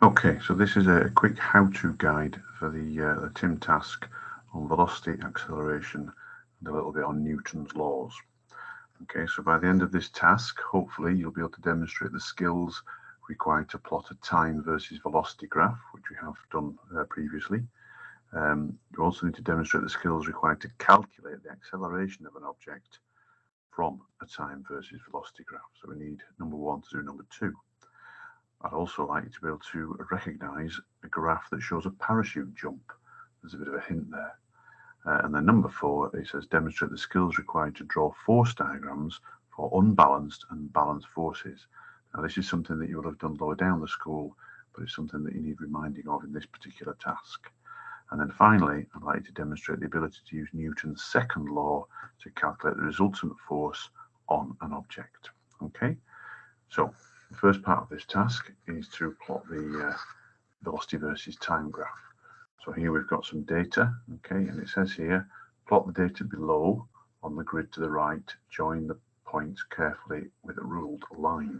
Okay, so this is a quick how-to guide for the TIM task on velocity, acceleration, and a little bit on Newton's laws. Okay, so by the end of this task, hopefully you'll be able to demonstrate the skills required to plot a time versus velocity graph, which we have done previously. You also need to demonstrate the skills required to calculate the acceleration of an object from a time versus velocity graph. So we need number 1 to do number 2. I'd also like you to be able to recognize a graph that shows a parachute jump. There's a bit of a hint there. And then number 4, it says demonstrate the skills required to draw force diagrams for unbalanced and balanced forces. Now this is something that you would have done lower down the school, but it's something that you need reminding of in this particular task. And then finally, I'd like you to demonstrate the ability to use Newton's second law to calculate the resultant force on an object. Okay, so the first part of this task is to plot the velocity versus time graph. So here we've got some data, okay, and it says here, plot the data below on the grid to the right, join the points carefully with a ruled line.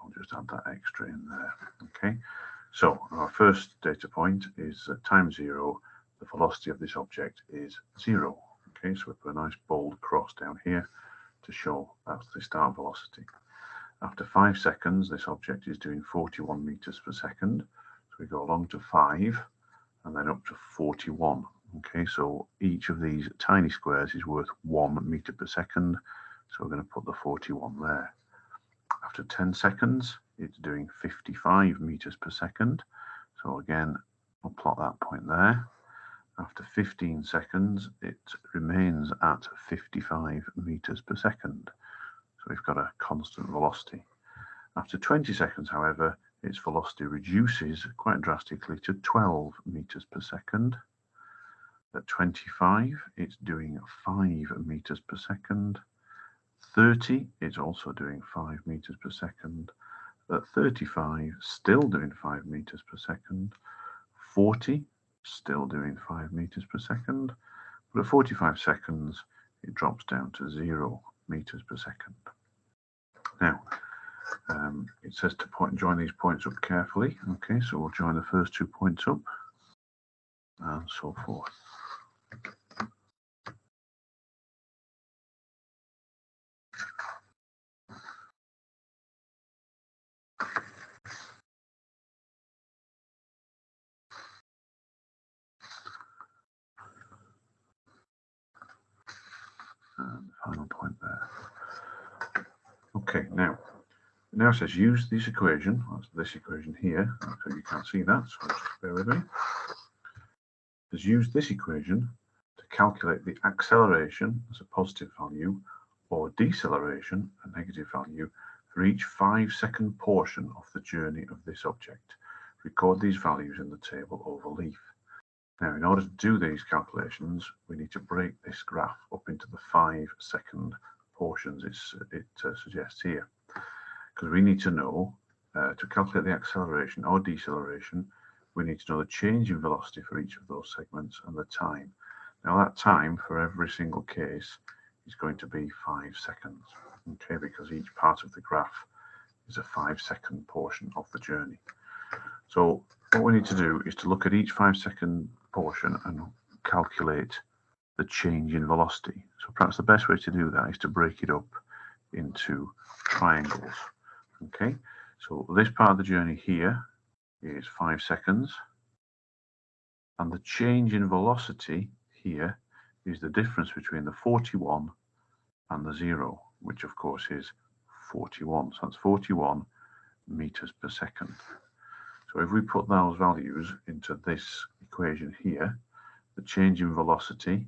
I'll just add that extra in there, okay. So our first data point is time 0, the velocity of this object is 0, okay, so we put a nice bold cross down here to show that's the start velocity. After 5 seconds, this object is doing 41 meters per second. So we go along to 5 and then up to 41. Okay, so each of these tiny squares is worth 1 meter per second. So we're going to put the 41 there. After 10 seconds, it's doing 55 meters per second. So again, I'll plot that point there. After 15 seconds, it remains at 55 meters per second. So we've got a constant velocity. After 20 seconds, however, its velocity reduces quite drastically to 12 meters per second. At 25, it's doing 5 meters per second. 30, it's also doing 5 meters per second. At 35, still doing 5 meters per second. 40, still doing 5 meters per second. But at 45 seconds, it drops down to 0 meters per second. Now, it says to join these points up carefully. Okay, so we'll join the first 2 points up and so forth. And the final point there. Okay, now it says use this equation, that's this equation here, so you can't see that, so just bear with me. It says use this equation to calculate the acceleration as a positive value or deceleration, a negative value, for each 5-second portion of the journey of this object. Record these values in the table over leaf. Now, in order to do these calculations, we need to break this graph up into the 5-second portions it suggests here. Because we need to know, to calculate the acceleration or deceleration, we need to know the change in velocity for each of those segments and the time. Now that time for every single case is going to be 5 seconds, okay, because each part of the graph is a 5-second portion of the journey. So what we need to do is to look at each 5-second portion and calculate the change in velocity. So perhaps the best way to do that is to break it up into triangles. Okay, so this part of the journey here is 5 seconds, and the change in velocity here is the difference between the 41 and the 0, which of course is 41. So that's 41 meters per second. So if we put those values into this equation here, the change in velocity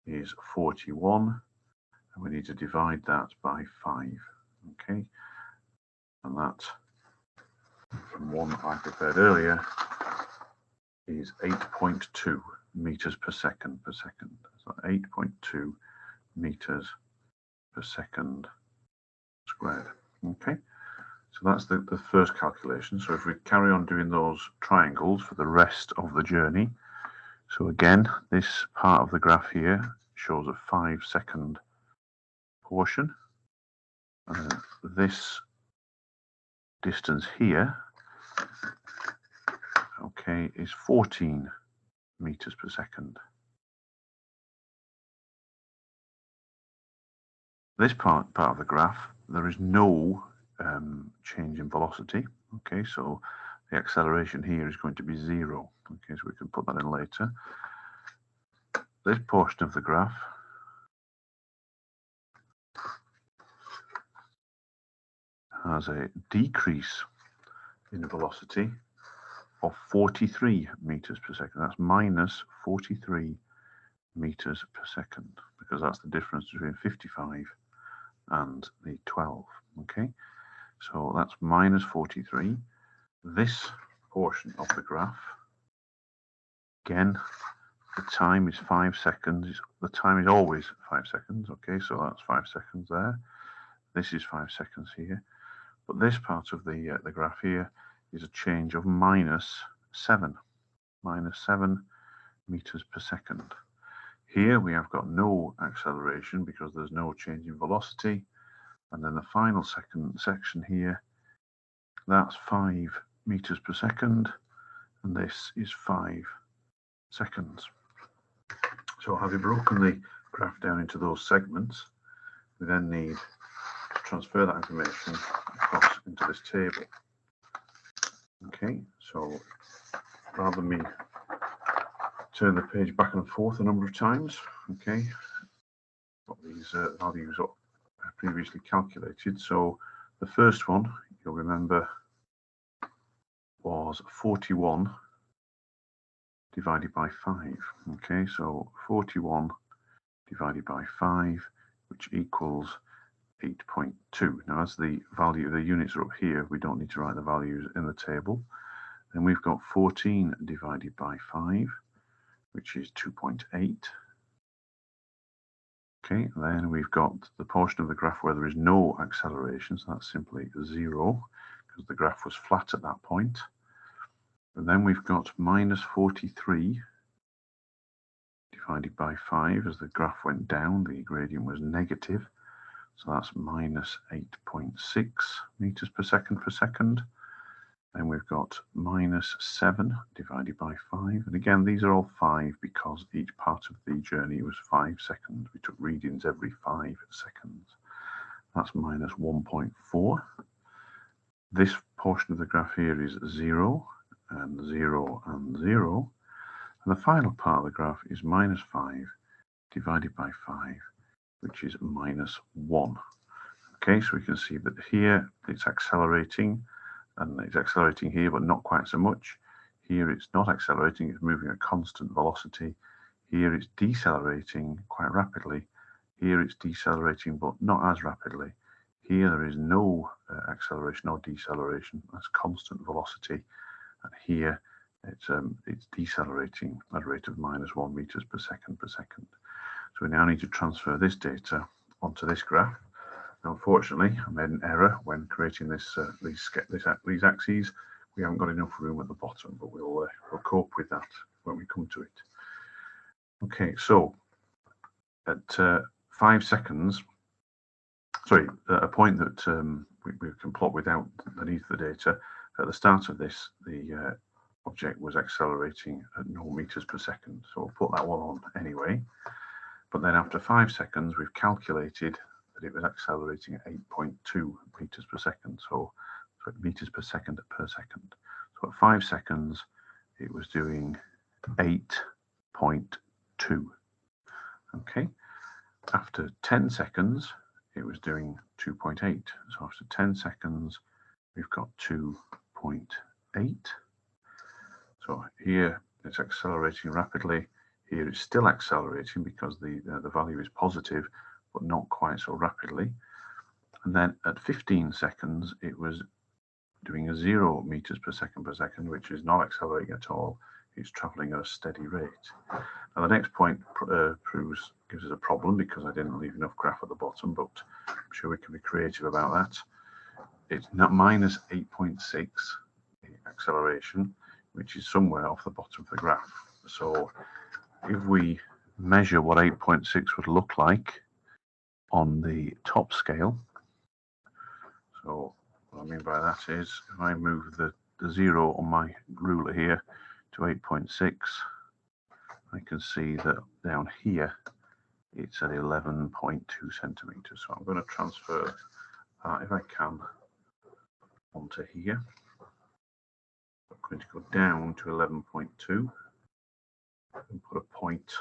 is 41, and we need to divide that by 5. Okay, and that, from one I prepared earlier, is 8.2 meters per second. So 8.2 meters per second squared. Okay, so that's the first calculation. So if we carry on doing those triangles for the rest of the journey, so again, this part of the graph here shows a 5-second portion. This distance here okay, is 14 meters per second. This part of the graph, there is no change in velocity. Okay, so the acceleration here is going to be 0. Okay, so we can put that in later. This portion of the graph has a decrease in velocity of 43 meters per second. That's minus 43 meters per second, because that's the difference between 55 and the 12. Okay, so that's minus 43. This portion of the graph, again, the time is 5 seconds. The time is always 5 seconds. Okay, so that's 5 seconds there. This is 5 seconds here. But this part of the graph here is a change of minus 7 meters per second. Here we have got no acceleration because there's no change in velocity. And then the final section here, that's 5 meters per second, and this is 5 seconds. So having broken the graph down into those segments, we then need to transfer that information across into this table. Okay, so rather than me turn the page back and forth a number of times, okay, got these values up previously calculated. So the first one, you'll remember, was 41 divided by 5. Okay, so 41 divided by 5, which equals 8.2. Now, as the value, the units are up here, we don't need to write the values in the table. Then we've got 14 divided by 5, which is 2.8. Okay, and then we've got the portion of the graph where there is no acceleration, so that's simply 0, because the graph was flat at that point. And then we've got minus 43 divided by 5. As the graph went down, the gradient was negative, so that's minus 8.6 meters per second. Then we've got minus 7 divided by 5. And again, these are all 5 because each part of the journey was 5 seconds. We took readings every 5 seconds. That's minus 1.4. This portion of the graph here is 0, and 0, and 0. And the final part of the graph is minus 5 divided by 5, which is minus 1. Okay, so we can see that here it's accelerating, and it's accelerating here, but not quite so much. Here it's not accelerating, it's moving at constant velocity. Here it's decelerating quite rapidly. Here it's decelerating, but not as rapidly. Here there is no acceleration or deceleration, that's constant velocity. And here it's decelerating at a rate of minus 1 meters per second. So we now need to transfer this data onto this graph. Now, unfortunately, I made an error when creating these axes. We haven't got enough room at the bottom, but we'll cope with that when we come to it. Okay, so at 5 seconds, sorry, a point that we can plot without the need for the data. At the start of this, the object was accelerating at 0 meters per second. So we'll put that one on anyway. But then after 5 seconds, we've calculated that it was accelerating at 8.2 meters per second. So meters per second. So at 5 seconds, it was doing 8.2. Okay. After 10 seconds, it was doing 2.8. So after 10 seconds, we've got 2.8. So here it's accelerating rapidly. Here it's still accelerating because the value is positive, but not quite so rapidly. And then at 15 seconds, it was doing 0 meters per second, which is not accelerating at all. It's traveling at a steady rate. Now the next point gives us a problem because I didn't leave enough graph at the bottom, but I'm sure we can be creative about that. It's not minus 8.6 acceleration, which is somewhere off the bottom of the graph. So if we measure what 8.6 would look like on the top scale, so what I mean by that is if I move the the 0 on my ruler here to 8.6, I can see that down here it's at 11.2 centimeters. So I'm going to transfer that, if I can, onto here. I'm going to go down to 11.2 and put a point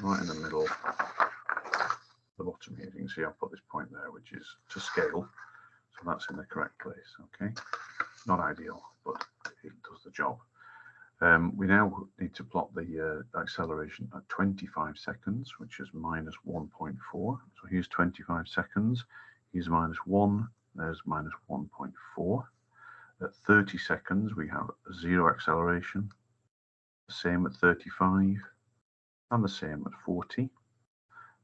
right in the middle, the bottom here. You can see I'll put this point there, which is to scale, so that's in the correct place. Okay, not ideal, but it does the job. We now need to plot the acceleration at 25 seconds, which is minus 1.4. So here's 25 seconds, here's minus 1, there's minus 1.4. At 30 seconds, we have 0 acceleration, the same at 35, and the same at 40.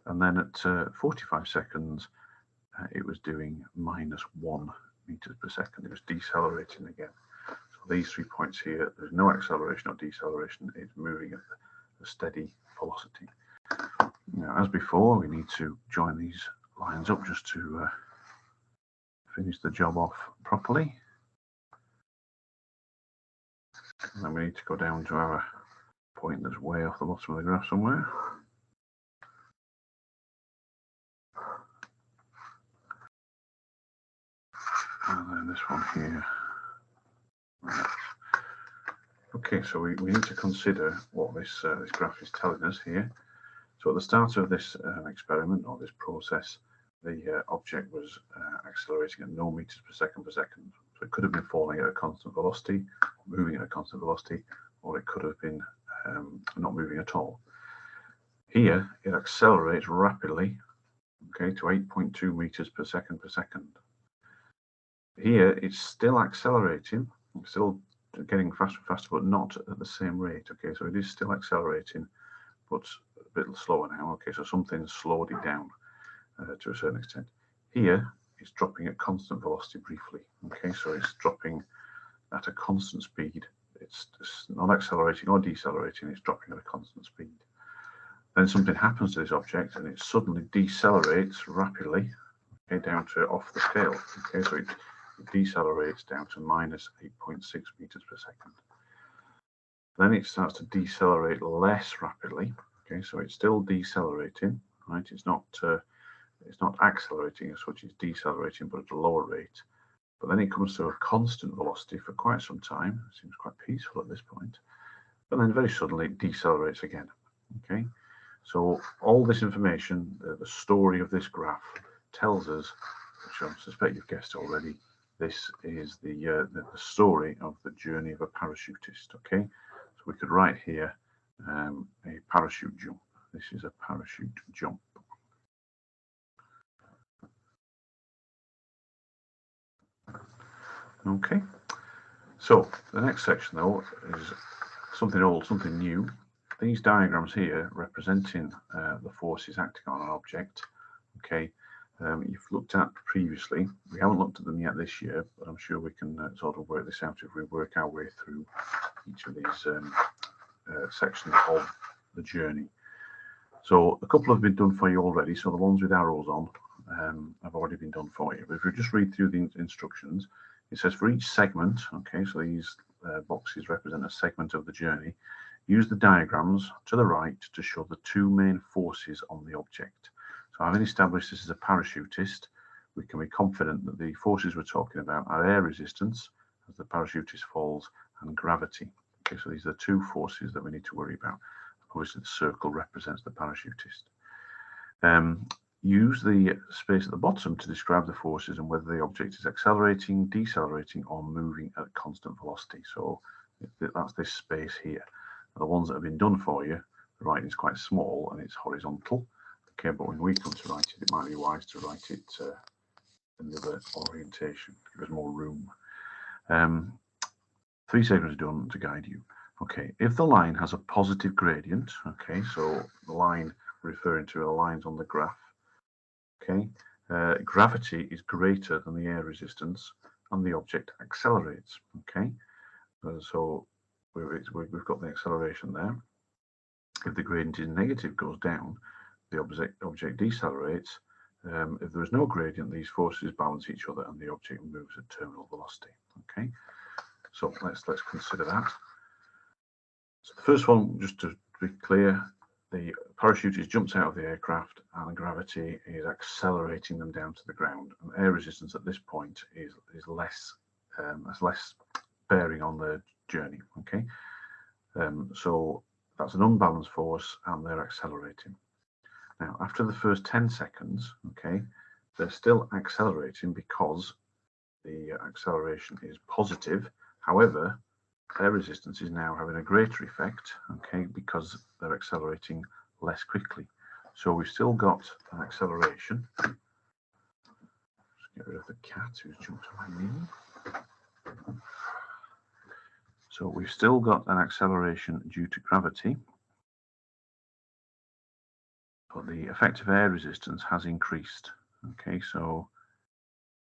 And then at 45 seconds, it was doing minus 1 meters per second. It was decelerating again. So these 3 points here, there's no acceleration or deceleration. It's moving at a steady velocity. Now, as before, we need to join these lines up just to finish the job off properly. And then we need to go down to our point that's way off the bottom of the graph somewhere. And then this one here. Right. Okay, so we need to consider what this graph is telling us here. So at the start of this experiment, or this process, the object was accelerating at no meters per second. So it could have been falling at a constant velocity, moving at a constant velocity, or it could have been not moving at all. Here, it accelerates rapidly, okay, to 8.2 meters per second. Here, it's still accelerating, it's still getting faster and faster, but not at the same rate. Okay, so it is still accelerating, but a bit slower now. Okay, so something slowed it down to a certain extent. Here, it's dropping at constant velocity briefly. Okay, so it's dropping at a constant speed. It's not accelerating or decelerating, it's dropping at a constant speed. Then something happens to this object and it suddenly decelerates rapidly, okay, down to off the scale. Okay, so it decelerates down to minus 8.6 meters per second. Then it starts to decelerate less rapidly. Okay, so it's still decelerating, right? It's not accelerating as such, it's decelerating, but at a lower rate. But then it comes to a constant velocity for quite some time. It seems quite peaceful at this point. But then very suddenly it decelerates again. Okay, so all this information, the story of this graph tells us, which I suspect you've guessed already, this is the story of the journey of a parachutist. Okay, so we could write here a parachute jump. This is a parachute jump. Okay, so the next section though is something old, something new. These diagrams here representing the forces acting on an object. Okay, you've looked at previously. We haven't looked at them yet this year, but I'm sure we can sort of work this out if we work our way through each of these sections of the journey. So a couple have been done for you already. So the ones with arrows on have already been done for you. But if you just read through the instructions, it says for each segment, okay, so these boxes represent a segment of the journey, use the diagrams to the right to show the two main forces on the object. So having established this is a parachutist, we can be confident that the forces we're talking about are air resistance, as the parachutist falls, and gravity. Okay, so these are the two forces that we need to worry about. Obviously, the circle represents the parachutist. Use the space at the bottom to describe the forces and whether the object is accelerating, decelerating, or moving at constant velocity. So that's this space here. The ones that have been done for you, the writing is quite small and it's horizontal. Okay, but when we come to write it, it might be wise to write it in the other orientation. Give us more room. 3 segments done to guide you. Okay, if the line has a positive gradient, okay, so the line referring to the lines on the graph, okay, gravity is greater than the air resistance and the object accelerates. Okay, so we've got the acceleration there. If the gradient is negative, goes down, the object decelerates. If there is no gradient, these forces balance each other and the object moves at terminal velocity. Okay, So let's consider that. So the first one, just to be clear, the parachutist jumps out of the aircraft and gravity is accelerating them down to the ground. And air resistance at this point is less, has less bearing on the journey. Okay, so that's an unbalanced force, and they're accelerating. Now, after the first 10 seconds, okay, they're still accelerating because the acceleration is positive. However, air resistance is now having a greater effect, okay, because they're accelerating less quickly. So we've still got an acceleration. Just get rid of the cat who's jumped on my knee. So we've still got an acceleration due to gravity, but the effective air resistance has increased. Okay, so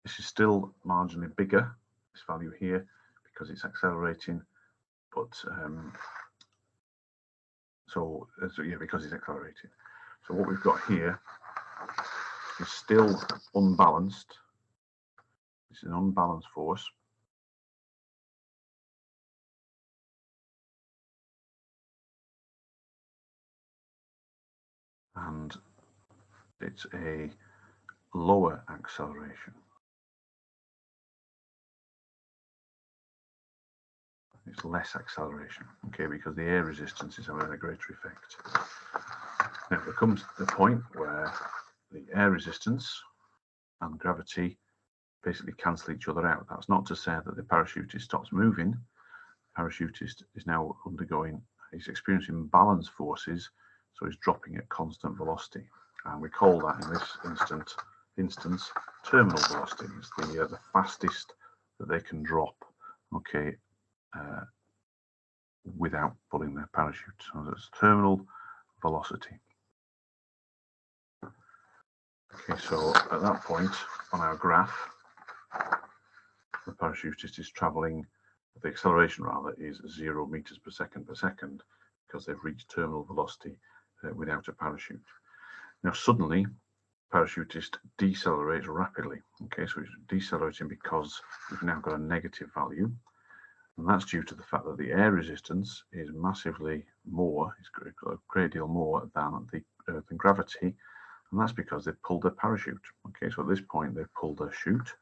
this is still marginally bigger, this value here, because it's accelerating, but so yeah, because it's accelerating. So what we've got here is still unbalanced. This is an unbalanced force. And it's a lower acceleration. It's less acceleration, okay, because the air resistance is having a greater effect. Now there comes the point where the air resistance and gravity basically cancel each other out. That's not to say that the parachutist stops moving. The parachutist is now he's experiencing balance forces, so he's dropping at constant velocity. And we call that in this instance terminal velocity. It's the fastest that they can drop, okay, without pulling their parachute. So that's terminal velocity. Okay, so at that point on our graph, the parachutist is traveling, the acceleration rather is 0 meters per second because they've reached terminal velocity without a parachute. Now suddenly, parachutist decelerates rapidly. Okay, so it's decelerating because we've now got a negative value, and that's due to the fact that the air resistance is massively more, it's a great deal more than the Earth gravity, and that's because they've pulled their parachute. Okay, so at this point they've pulled their chute,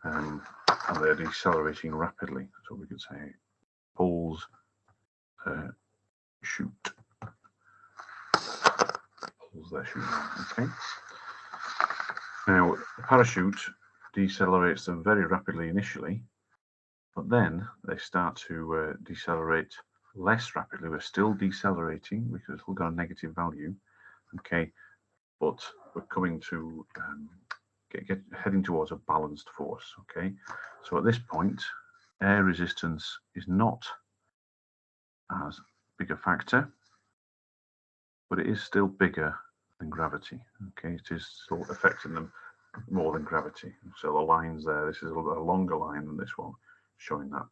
and they're decelerating rapidly. So we could say pulls chute. Pulls their chute. Okay. Now the parachute decelerates them very rapidly initially, but then they start to decelerate less rapidly. We're still decelerating because we've still got a negative value. Okay, but we're coming to heading towards a balanced force. Okay, so at this point, air resistance is not as big a factor, but it is still bigger than gravity. Okay, it is still affecting them more than gravity. So the lines there, this is a longer line than this one, showing that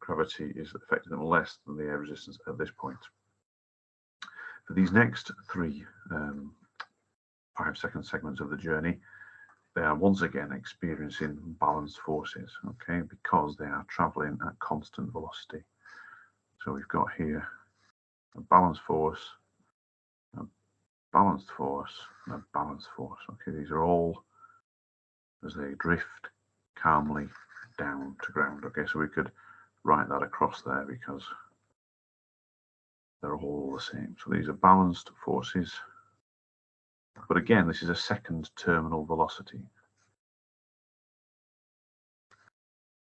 gravity is affecting them less than the air resistance at this point. For these next three 5-second segments of the journey, they are once again experiencing balanced forces, okay, because they are traveling at constant velocity. So we've got here a balanced force, a balanced force, and a balanced force. Okay, these are all as they drift calmly down to ground. Okay, so we could write that across there because they're all the same. So these are balanced forces. But again, this is a second terminal velocity.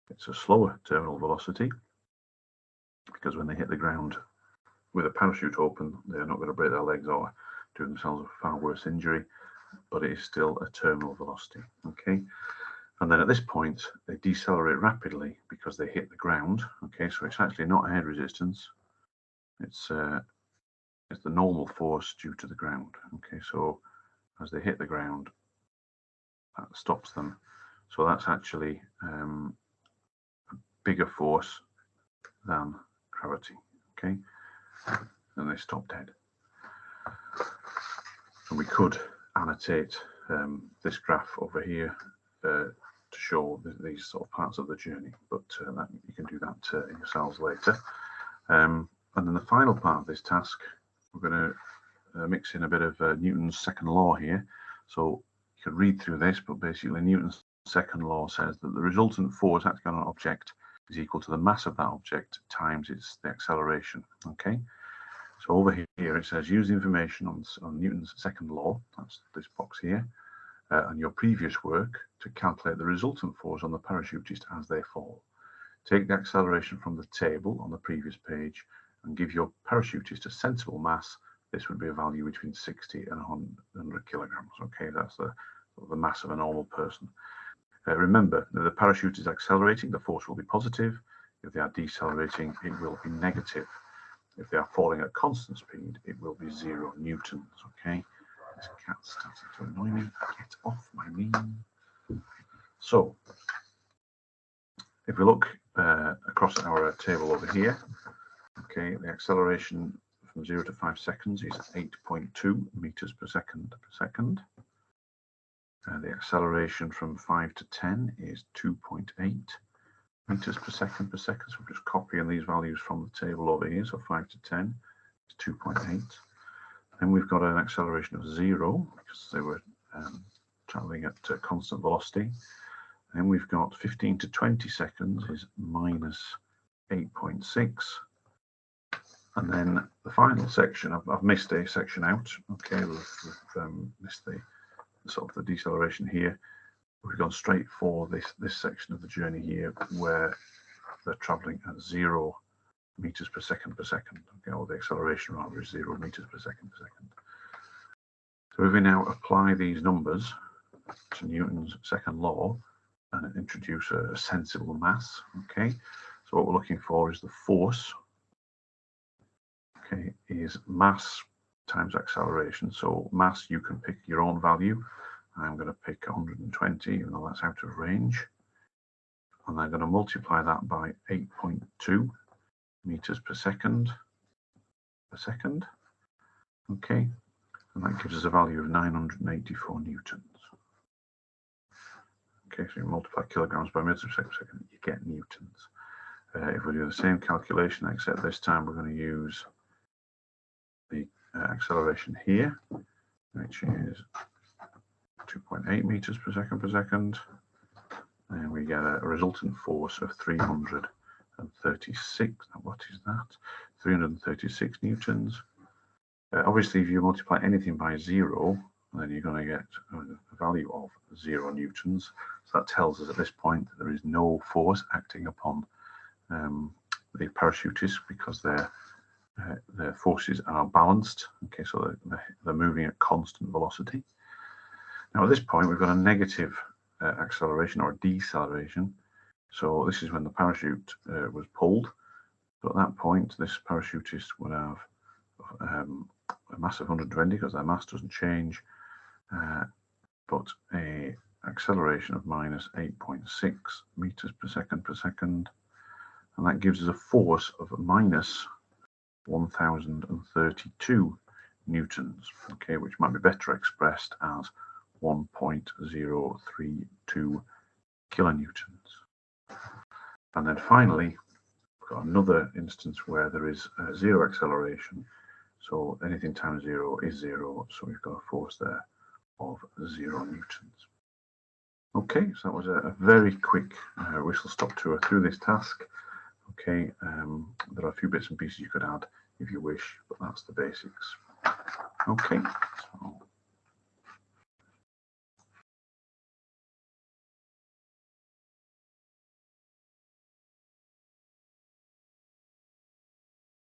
It's a slower terminal velocity because when they hit the ground with a parachute open, they're not going to break their legs or do themselves a far worse injury, but it is still a terminal velocity. Okay, and then at this point, they decelerate rapidly because they hit the ground. Okay, so it's actually not air resistance. It's the normal force due to the ground. Okay, so as they hit the ground, that stops them. So that's actually a bigger force than gravity. Okay, and they stop dead. And we could annotate this graph over here to show these sort of parts of the journey, but you can do that yourselves later. And then the final part of this task, we're going to mix in a bit of Newton's second law here. So you could read through this, but basically Newton's second law says that the resultant force acting on an object is equal to the mass of that object times the acceleration. Okay, so over here it says use the information on Newton's second law, that's this box here, and your previous work to calculate the resultant force on the parachutist as they fall. Take the acceleration from the table on the previous page and give your parachutist a sensible mass. This would be a value between 60 and 100 kilograms. Okay, that's the mass of a normal person. Remember, if the parachute is accelerating, the force will be positive. If they are decelerating, it will be negative. If they are falling at constant speed, it will be 0 newtons. Okay, this cat started to annoy me. Get off my knee. So, if we look across our table over here, okay, the acceleration from 0 to 5 seconds is 8.2 meters per second. The acceleration from 5 to 10 is 2.8 meters per second. So we're just copying these values from the table over here. So 5 to 10 is 2.8. Then we've got an acceleration of 0 because they were traveling at constant velocity. Then we've got 15 to 20 seconds is minus 8.6. And then the final section, I've missed a section out. Okay, we've missed the sort of the deceleration here. We've gone straight for this section of the journey here where they're traveling at 0 meters per second. Okay, or the acceleration rather is 0 meters per second. So if we now apply these numbers to Newton's second law and introduce a sensible mass, okay, so what we're looking for is the force, okay, is mass times acceleration. So mass, you can pick your own value. I'm going to pick 120, even though that's out of range. And I'm going to multiply that by 8.2 meters per second. Okay, and that gives us a value of 984 newtons. Okay, so you multiply kilograms by meters per second, you get newtons. If we do the same calculation, except this time we're going to use the acceleration here, which is 2.8 meters per second, and we get a resultant force of 336. What is that? 336 newtons. Obviously, if you multiply anything by 0, then you're going to get a value of 0 newtons. So that tells us at this point that there is no force acting upon the parachutists because their forces are balanced. Okay, so they're moving at constant velocity. Now at this point we've got a negative acceleration or deceleration. So this is when the parachute was pulled. So at that point this parachutist would have a mass of 120 because their mass doesn't change, but a acceleration of minus 8.6 meters per second, and that gives us a force of minus 1032 newtons, okay, which might be better expressed as 1.032 kilonewtons. And then finally, we've got another instance where there is 0 acceleration. So anything times 0 is 0. So we've got a force there of 0 newtons. Okay, so that was a very quick whistle-stop tour through this task. Okay, there are a few bits and pieces you could add if you wish, but that's the basics. Okay, so